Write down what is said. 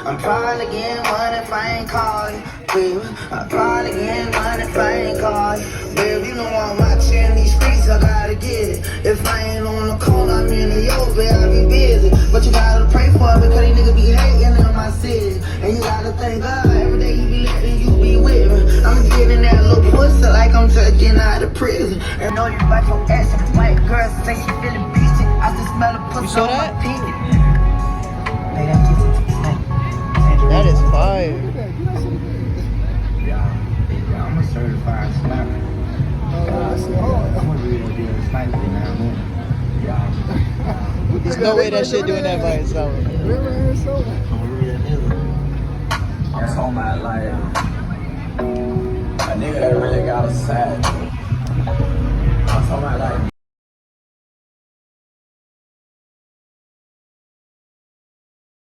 I'm probably getting money if I ain't call you, baby. I'm probably getting money if I ain't call you, baby. You know I'm watching these streets, I gotta get it. If I ain't on the corner, I'm in the yoga, I be busy. But you gotta pray for it because these niggas be hating in my city. And you gotta thank God every day you be letting you be with me. I'm getting that little pussy like I'm just getting out of prison. And know you about your ass, white girl say she feeling beachy. I just smell a pussy on my pinky. Hey, that That is fire. Yeah, I'm a certified sniper. I'm a real deal sniper now, man. There's no way that shit doing that by itself. I'm a real nigga. I'm talking about like a nigga that really got a side. I'm talking about like